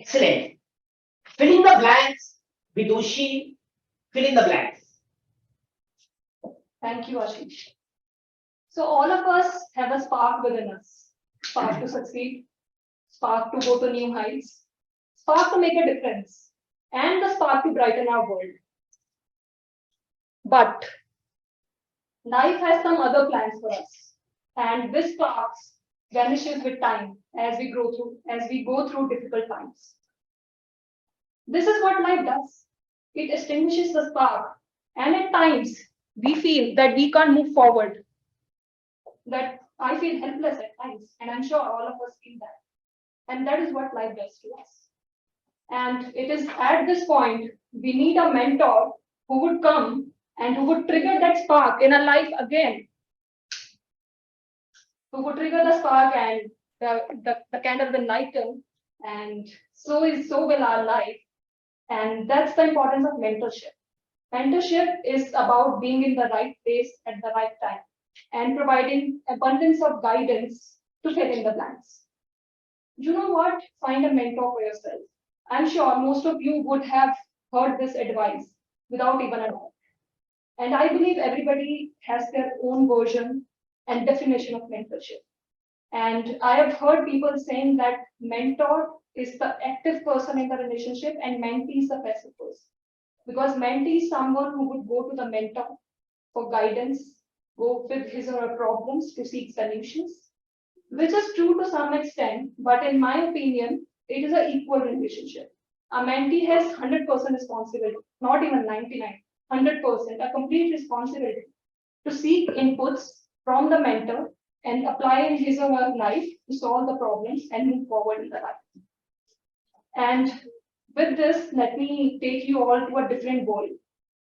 Excellent. Fill in the blanks. Vidushi, fill in the blanks. Thank you, Ashish. So all of us have a spark within us. Spark to succeed, spark to go to new heights, spark to make a difference, and the spark to brighten our world. But life has some other plans for us, and this spark vanishes with time as we go through difficult times. This is what life does. It extinguishes the spark, and at times we feel that we can't move forward, that I feel helpless at times, and I'm sure all of us feel that. And that is what life does to us. And it is at this point we need a mentor who would come and who would trigger that spark in our life again, who would trigger the spark and the candle will lighten, and so will our life. And that's the importance of mentorship. Mentorship is about being in the right place at the right time and providing abundance of guidance to fill in the blanks. You know what? Find a mentor for yourself. I'm sure most of you would have heard this advice without even a doubt. And I believe everybody has their own version and definition of mentorship. And I have heard people saying that mentor is the active person in the relationship and mentee is the passive person. Because mentee is someone who would go to the mentor for guidance, go with his or her problems to seek solutions, which is true to some extent, but in my opinion, it is an equal relationship. A mentee has 100% responsibility, not even 99, 100%, a complete responsibility to seek inputs from the mentor and apply in his or her life to solve the problems and move forward in the life. And with this, let me take you all to a different world.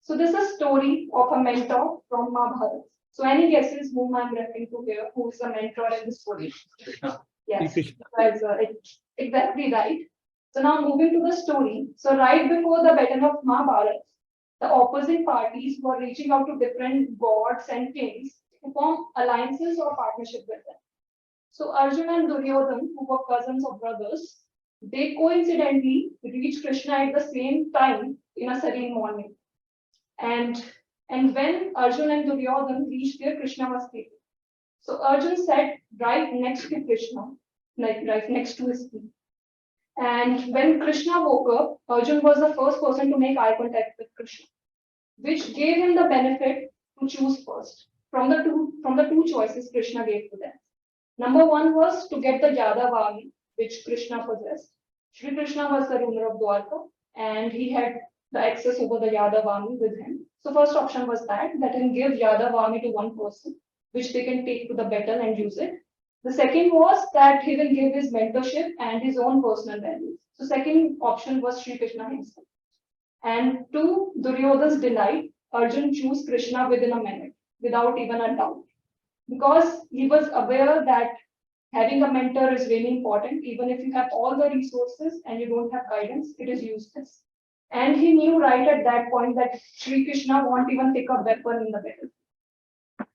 So this is a story of a mentor from Mahabharata. So any guesses whom I'm referring to here, who is the mentor in this story? Yes, that's exactly right. So now moving to the story. So right before the battle of Mahabharata, the opposing parties were reaching out to different gods and kings to form alliances or partnership with them. So Arjuna and Duryodhana, who were cousins or brothers, they coincidentally reached Krishna at the same time in a serene morning. And when Arjuna and Duryodhana reached there, Krishna was sleeping. So Arjuna sat right next to Krishna, like right next to his feet. And when Krishna woke up, Arjuna was the first person to make eye contact with Krishna, which gave him the benefit to choose first from the two choices Krishna gave to them. Number one was to get the Yadav army, which Krishna possessed. Shri Krishna was the ruler of Dwarka, and he had the access over the Yadav army with him. So first option was that can give Yadav army to one person, which they can take to the battle and use it. The second was that he will give his mentorship and his own personal values. So second option was Shri Krishna himself. And to Duryodhana's delight, Arjun chose Krishna within a minute, without even a doubt, because he was aware that having a mentor is really important. Even if you have all the resources and you don't have guidance, it is useless. And he knew right at that point that Sri Krishna won't even pick up weapon in the battle.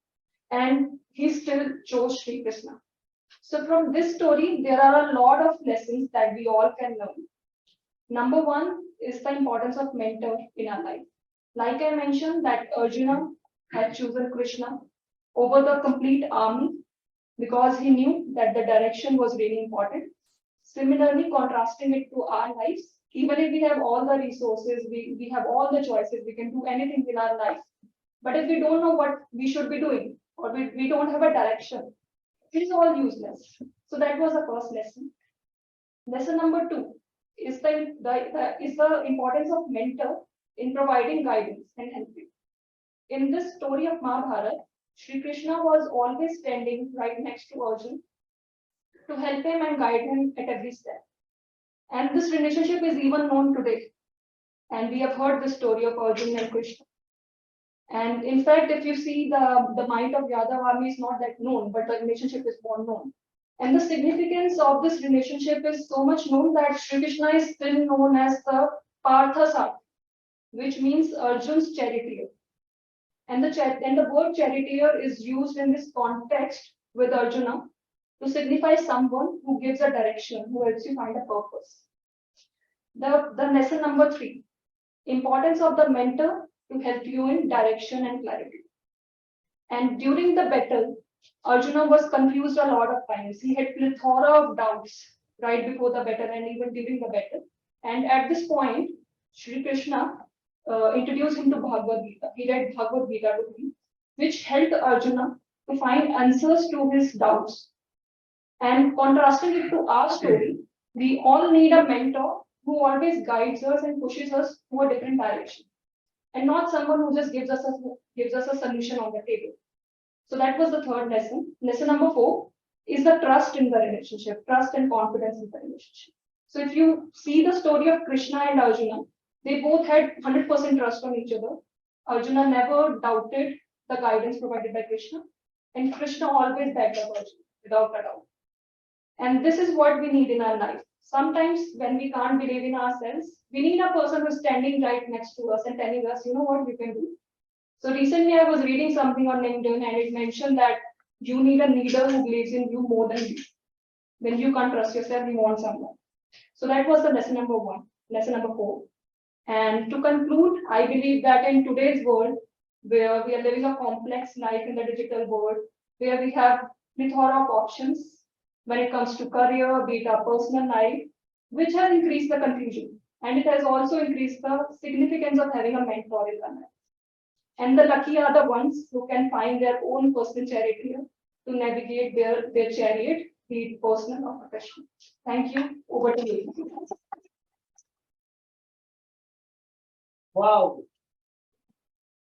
And he still chose Sri Krishna. So from this story, there are a lot of lessons that we all can learn. Number one is the importance of mentor in our life. Like I mentioned, that Arjuna had chosen Krishna over the complete army because he knew that the direction was really important. Similarly, contrasting it to our lives, even if we have all the resources, we have all the choices, we can do anything in our life. But if we don't know what we should be doing, or we don't have a direction, it is all useless. So that was the first lesson. Lesson number two is the importance of mentor in providing guidance and helping. In this story of Mahabharata, Sri Krishna was always standing right next to Arjuna to help him and guide him at every step. And this relationship is even known today. And we have heard the story of Arjuna and Krishna. And in fact, if you see the might of Yadav army is not that known, but the relationship is more known. And the significance of this relationship is so much known that Sri Krishna is still known as the Parthasar, which means Arjun's charioteer. And the word charioteer is used in this context with Arjuna to signify someone who gives a direction, who helps you find a purpose. The lesson number 3, importance of the mentor to help you in direction and clarity. And during the battle, Arjuna was confused a lot of times. He had plethora of doubts right before the battle and even during the battle. And at this point, Sri Krishna introduced him to Bhagavad Gita. He read Bhagavad Gita to him, which helped Arjuna to find answers to his doubts. And contrasting it to our story, we all need a mentor who always guides us and pushes us to a different direction, and not someone who just gives us a solution on the table. So that was the third lesson. Lesson number 4 is the trust in the relationship, trust and confidence in the relationship. So if you see the story of Krishna and Arjuna, they both had 100% trust on each other. Arjuna never doubted the guidance provided by Krishna, and Krishna always backed up Arjuna without a doubt. And this is what we need in our life. Sometimes when we can't believe in ourselves, we need a person who's standing right next to us and telling us, you know what, you can do. So recently I was reading something on LinkedIn and it mentioned that you need a leader who believes in you more than you. When you can't trust yourself, you want someone. So that was the lesson number 1, lesson number 4. And to conclude, I believe that in today's world, where we are living a complex life in the digital world, where we have plethora of options when it comes to career, be it our personal life, which has increased the confusion. And it has also increased the significance of having a mentor in our life. And the lucky are the ones who can find their own personal charioteer to navigate their chariot, be it personal or professional. Thank you. Over to you. Wow,